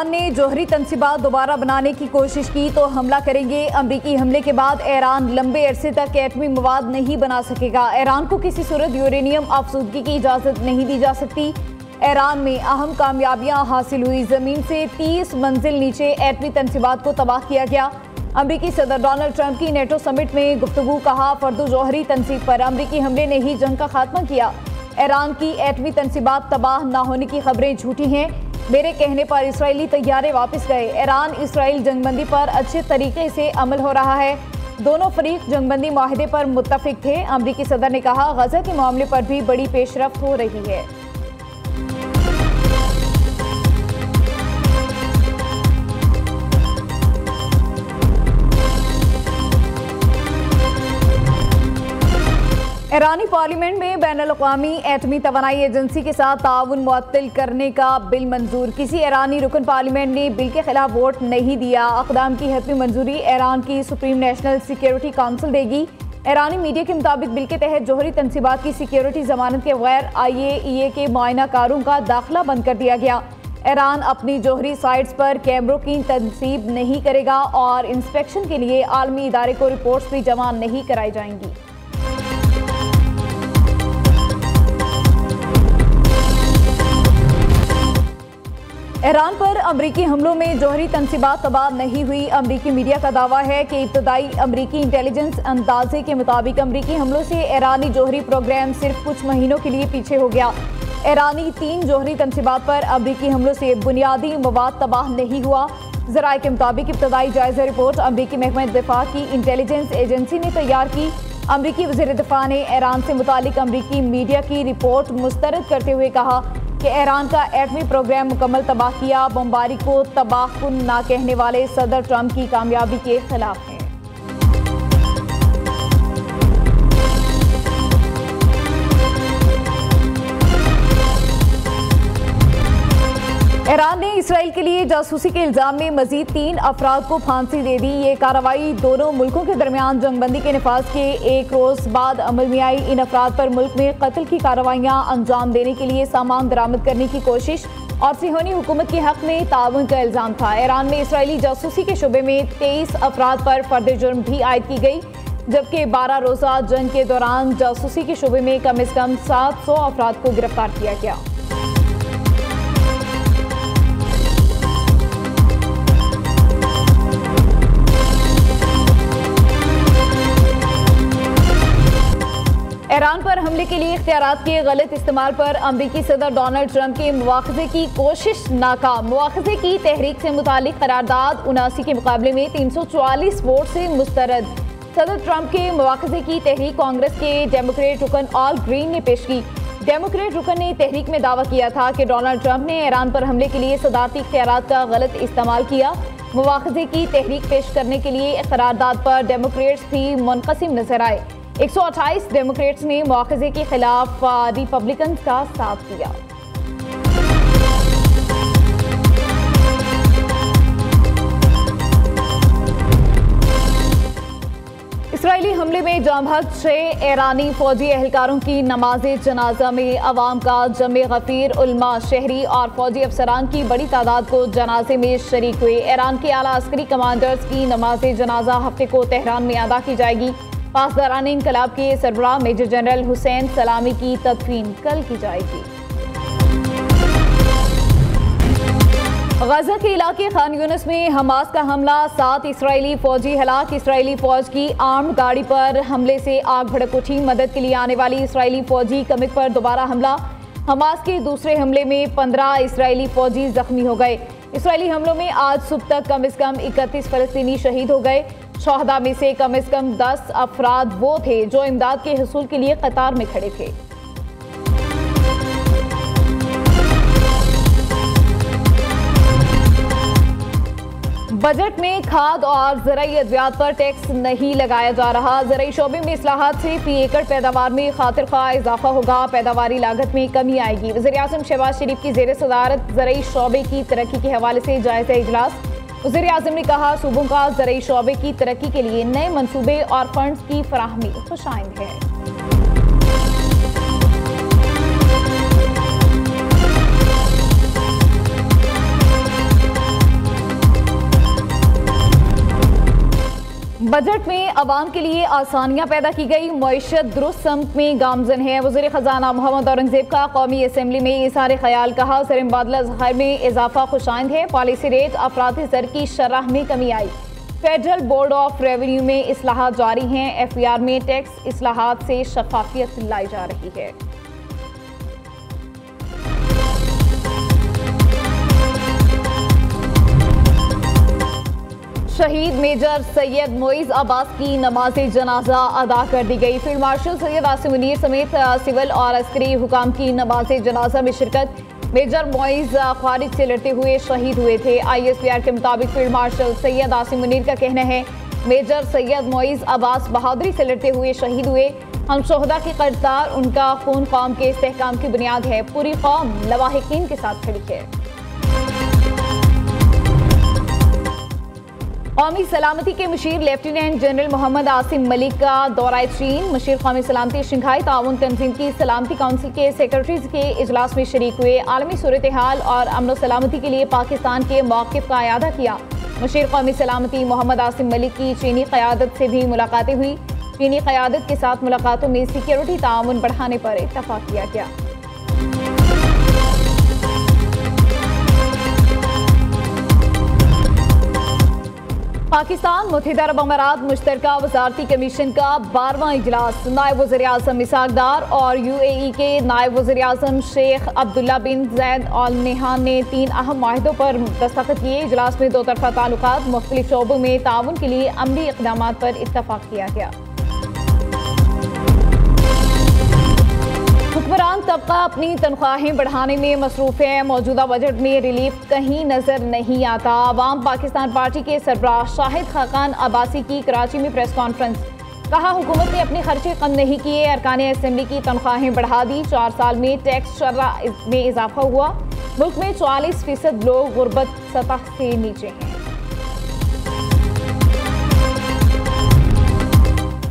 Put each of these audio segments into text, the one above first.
Iran ने जौहरी तंसीबात दोबारा बनाने की कोशिश की तो हमला करेंगे। अमरीकी हमले के बाद ईरान लंबे अरसे तक एटमी मवाद नहीं बना सकेगा। ईरान को किसी सूरत यूरेनियम आफसूदगी की इजाज़त नहीं दी जा सकती। ईरान में अहम कामयाबियां हासिल हुई। ज़मीन से 30 मंजिल नीचे एटमी तंसीबात को तबाह किया गया। अमरीकी सदर डोनाल्ड ट्रंप की नेटो समिट में गुफ्तगू, कहा फर्दो जौहरी तंसीब पर अमरीकी हमले ने ही जंग का खात्मा किया। ईरान की एटमी तंसीबात तबाह न होने की खबरें झूठी हैं। मेरे कहने पर इसराइली तैयारे वापस गए। ईरान इसराइल जंगबंदी पर अच्छे तरीके से अमल हो रहा है। दोनों फरीक जंगबंदी माहिदे पर मुत्तफिक थे। अमरीकी सदर ने कहा गजा के मामले पर भी बड़ी पेशरफ्त हो रही है। ईरानी पार्लियामेंट में बैनुल-अक़वामी एटमी तवानाई एजेंसी के साथ ताउन मुअत्तल करने का बिल मंजूर। किसी ईरानी रुकन पार्लियामेंट ने बिल के खिलाफ वोट नहीं दिया। अक़दाम की हतमी मंजूरी ईरान की सुप्रीम नेशनल सिक्योरिटी काउंसिल देगी। ईरानी मीडिया के मुताबिक बिल के तहत जौहरी तंसीबात की सिक्योरिटी जमानत के बगैर IAEA के मुआयनाकारों का दाखिला बंद कर दिया गया। ईरान अपनी जौहरी साइट्स पर कैमरों की तनसीब नहीं करेगा और इंस्पेक्शन के लिए आलमी इदारे को रिपोर्ट्स भी जमा नहीं कराई जाएंगी। ईरान पर अमरीकी हमलों में जौहरी तंसीबात तबाह नहीं हुई। अमरीकी मीडिया का दावा है कि इब्तदाई अमरीकी इंटेलिजेंस अंदाजे के मुताबिक अमरीकी हमलों से ईरानी जौहरी प्रोग्राम सिर्फ कुछ महीनों के लिए पीछे हो गया। ईरानी 3 जौहरी तंसीबात पर अमरीकी हमलों से बुनियादी मवाद तबाह नहीं हुआ। ज़राए के मुताबिक इब्तदाई जायजा रिपोर्ट अमरीकी महकमा दिफा की इंटेलिजेंस एजेंसी ने तैयार की। अमरीकी वज़ीर दिफा ने ईरान से मुतालिक अमरीकी मीडिया की रिपोर्ट मुस्तरद करते हुए कहा कि ईरान का एटमी प्रोग्राम मुकम्मल तबाह किया। बमबारी को तबाहकुन ना कहने वाले सदर ट्रंप की कामयाबी के खिलाफ हैं। ईरान ने इसराइल के लिए जासूसी के इल्जाम में मजीद 3 अफराद को फांसी दे दी। ये कार्रवाई दोनों मुल्कों के दरमियान जंगबंदी के नफाज के एक रोज बाद अमल में आई। इन अफराद पर मुल्क में कत्ल की कार्रवाइयां अंजाम देने के लिए सामान बरामद करने की कोशिश और सिहोनी हुकूमत के हक में ताउन का इल्जाम था। ईरान में इसराइली जासूसी के शुबे में 23 अफराद पर फर्द जुर्म भी आयद की गई, जबकि 12 रोजा जंग के दौरान जासूसी के शुबे में कम से कम 700 अफराद को गिरफ्तार किया गया। ईरान पर हमले के लिए इख्तियारात के गलत इस्तेमाल पर अमरीकी सदर डोनाल्ड ट्रंप के मुआखजे की कोशिश नाकाम। मुआखजे की तहरीक से मुतालिक करारदाद 79 के मुकाबले में 344 वोट से मुस्तरद। सदर ट्रंप के मुआखजे की तहरीक कांग्रेस के डेमोक्रेट रुकन ऑल ग्रीन ने पेश की। डेमोक्रेट रुकन ने तहरीक में दावा किया था कि डोनाल्ड ट्रंप ने ईरान पर हमले के लिए सदारती इख्तियारात का गलत इस्तेमाल किया। मुआखजे की तहरीक पेश करने के लिए करारदाद पर डेमोक्रेट्स भी मुनक़सिम नजर आए। 128 डेमोक्रेट्स ने मुआखजे के खिलाफ रिपब्लिकन का साथ दिया। इसराइली हमले में जाँ बहक 6 ईरानी फौजी एहलकारों की नमाज जनाजा में अवाम का जमे गफीर, उलमा, शहरी और फौजी अफसरान की बड़ी तादाद को जनाजे में शरीक हुए। ईरान के आला अस्करी कमांडर्स की नमाज जनाजा हफ्ते को तेहरान में अदा की जाएगी। पासदारान इनकलाब के सरबराह मेजर जनरल हुसैन सलामी की तदफीन कल की जाएगी। गजा के इलाके खान यूनिस में हमास का हमला, 7 इसराइली फौजी हलाक। इसराइली फौज की आर्म्ड गाड़ी पर हमले से आग भड़क उठी। मदद के लिए आने वाली इसराइली फौजी कमिक पर दोबारा हमला। हमास के दूसरे हमले में 15 इसराइली फौजी जख्मी हो गए। इसराइली हमलों में आज सुबह तक कम से कम 31 फलस्तीनी शहीद हो गए। शहदा में से कम 10 अफराद वो थे जो इमदाद के हुसूल के लिए कतार में खड़े थे। बजट में खाद और ज़राई अद्वियात पर टैक्स नहीं लगाया जा रहा। ज़राई शोबे में इस्लाहात से फी एकड़ पैदावार में खातिर खा इजाफा होगा। पैदावारी लागत में कमी आएगी। वज़ीर-ए-आज़म शहबाज शरीफ की ज़ेर सदारत ज़राई शोबे की तरक्की के हवाले से जायजा इजलास। वज़ीर-ए-आज़म ने कहा सूबों का ज़राई शोबे की तरक्की के लिए नए मनसूबे और फंड्स की फराहमी खुशाइंद है। बजट में अवाम के लिए आसानियां पैदा की गई, मईशत दुरुस्त समत में गामजन है। वज़ीर ख़जाना मोहम्मद औरंगज़ेब का कौमी असम्बली में इज़हार ख्याल, कहा ज़र मुबादला ज़खायर में इजाफा खुशाइंद है। पॉलिसी रेट अफराती ज़र की शरह में कमी आई। फेडरल बोर्ड ऑफ रेवेन्यू में इस्लाहात जारी हैं। FER में टैक्स इस्लाहात से शफाफियत लाई जा रही है। शहीद मेजर सैयद मोइज़ अब्बास की नमाज जनाजा अदा कर दी गई। फील्ड मार्शल सैयद आसिम मुनीर समेत सिविल और अस्करी हुकाम की नमाज जनाजा में शिरकत। मेजर मोइज़ खारिज से लड़ते हुए शहीद हुए थे। ISPR के मुताबिक फील्ड मार्शल सैयद आसिम मुनीर का कहना है, मेजर सैयद मोइज़ अब्बास बहादुरी से लड़ते हुए शहीद हुए। हम शोहदा की कर्जदार, उनका खून कौम के इस्तेहकाम की बुनियाद है। पूरी कौम लवाहिकीन के साथ खड़ी है। कौमी सलामती के मुशीर लेफ्टिनेंट जनरल मोहम्मद आसिम मलिक का दौरा चीन। मुशीर कौमी सलामती शंघाई ताउन तंजीम की सलामती काउंसिल के सेक्रेटरीज के इजलास में शरीक हुए। आलमी सूरत हाल और अमन सलामती के लिए पाकिस्तान के मौक़िफ़ का अयादा किया। मुशीर कौमी सलामती मोहम्मद आसिम मलिक की चीनी क़यादत से भी मुलाकातें हुई। चीनी क़यादत के साथ मुलाकातों में सिक्योरिटी ताउन बढ़ाने पर इत्तफाक किया गया। पाकिस्तान मुत्तहिदा अरब अमारात मुश्तरका वज़ारती कमीशन का 12वां इजलास। नायब वज़ीर आज़म इसहाक डार और UAE के नायब वज़ीर आज़म शेख अब्दुल्ला बिन ज़ैद आल नहयान ने 3 अहम माहिदों पर दस्तखत किए। इजलास में 2 तरफ़ा ताल्लुकात, मुख्तलिफ शोबों में ताउन के लिए अमली इक़दामात पर इत्तफाक किया गया। हुक्मरान तबका अपनी तनख्वाहें बढ़ाने में मसरूफ है। मौजूदा बजट में रिलीफ कहीं नजर नहीं आता। अवाम पाकिस्तान पार्टी के सरबराह शाहिद खाकान अब्बासी की कराची में प्रेस कॉन्फ्रेंस, कहा हुकूमत ने अपने खर्चे कम नहीं किए, अरकान असम्बली की तनख्वाहें बढ़ा दी। 4 साल में टैक्स शरह में इजाफा हुआ। मुल्क में 44% लोग गुर्बत सतह से नीचे हैं।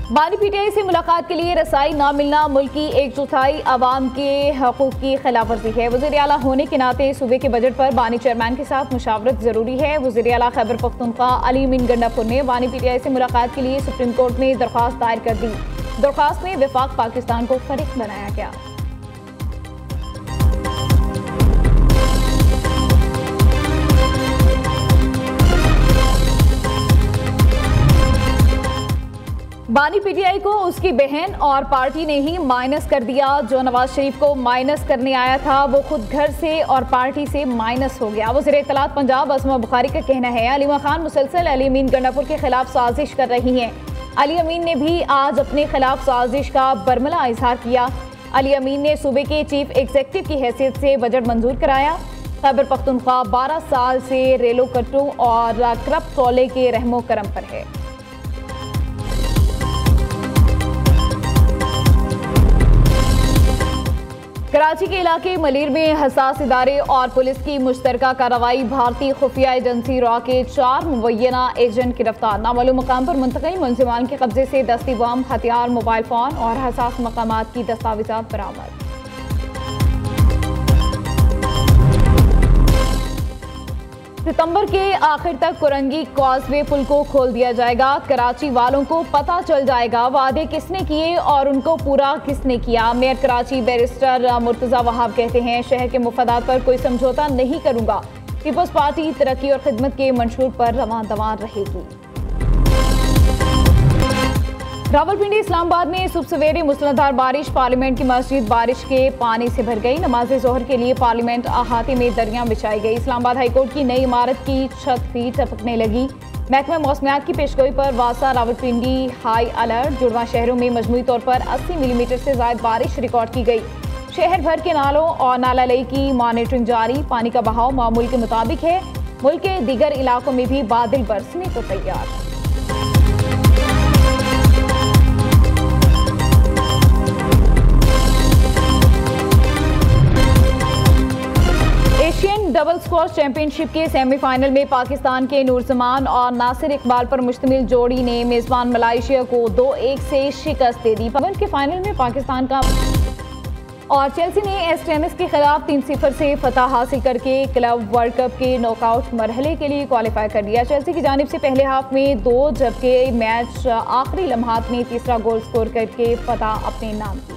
बानी PTI से मुलाकात के लिए रसाई ना मिलना मुल्क की 1/4 आवाम के हकूक़ की खिलाफ वर्जी है। वज़ीर आला होने के नाते सूबे के बजट पर बानी चेयरमैन के साथ मुशावरत जरूरी है। वज़ीर आला खैबर पख्तूनख्वा अली अमीन गंडापुर ने बानी PTI से मुलाकात के लिए सुप्रीम कोर्ट में दरख्वास्त दायर कर दी। दरख्वास्त में वफाक पाकिस्तान को फरीक बनाया गया। बानी PTI को उसकी बहन और पार्टी ने ही माइनस कर दिया। जो नवाज शरीफ को माइनस करने आया था वो खुद घर से और पार्टी से माइनस हो गया। वज़ीर इत्तलात पंजाब असमा बुखारी का कहना है, अलीमा खान मुसलसल अली अमीन गंडापुर के खिलाफ साजिश कर रही हैं। अली अमीन ने भी आज अपने खिलाफ साजिश का बरमला इजहार किया। अली अमीन ने सूबे के चीफ एग्जीक्यूटिव की हैसियत से बजट मंजूर कराया। खैबर पख्तूनख्वा 12 साल से रेलो कट्टू और करप्ट टोले के रहमो करम पर है। कराची के इलाके मलीर में हसास इदारे और पुलिस की मुश्तरका कार्रवाई। भारतीय खुफिया एजेंसी रॉ के 4 मुबैना एजेंट गिरफ्तार। नामालूम मकाम पर मुंतकिल मुलजिमान के कब्जे से दस्ती बम, हथियार, मोबाइल फोन और हसास मकामात की दस्तावेजात बरामद। सितंबर के आखिर तक कुरंगी कॉजवे पुल को खोल दिया जाएगा। कराची वालों को पता चल जाएगा वादे किसने किए और उनको पूरा किसने किया। मेयर कराची बैरिस्टर मुर्तजा वहाब कहते हैं, शहर के मुफादात पर कोई समझौता नहीं करूंगा। पीपल्स पार्टी तरक्की और खिदमत के मंशूर पर रवां दवां रहेगी। रावलपिंडी इस्लामाबाद में सुबह सवेरे मूसलाधार बारिश, पार्लियामेंट की मस्जिद बारिश के पानी से भर गई। नमाज जोहर के लिए पार्लियामेंट अहाते में दरियां बिछाई गई। इस्लामाबाद हाईकोर्ट की नई इमारत की छत भी टपकने लगी। महकमा मौसमियात की पेशगोई पर वासा रावलपिंडी हाई अलर्ट। जुड़वा शहरों में मजमूई तौर पर 80 मिलीमीटर से ज्यादा बारिश रिकॉर्ड की गई। शहर भर के नालों और नाला लई की मॉनिटरिंग जारी। पानी का बहाव मामूल के मुताबिक है। मुल्क के दीगर इलाकों में भी बादल बरसने को तैयार। एशियन डबल स्क्वॉश चैंपियनशिप के सेमीफाइनल में पाकिस्तान के नूरजमान और नासिर इकबाल पर मुश्तमिल जोड़ी ने मेजबान मलेशिया को 2-1 से शिकस्त दे दी। के फाइनल में पाकिस्तान का और चेल्सी ने एस टेनिस के खिलाफ 3-0 से फतह हासिल करके क्लब वर्ल्ड कप के नॉकआउट मरहले के लिए क्वालिफाई कर लिया। चेल्सी की जानिब से पहले हाफ में 2 जबकि मैच आखिरी लम्हात में तीसरा गोल स्कोर करके फतह अपने नाम की।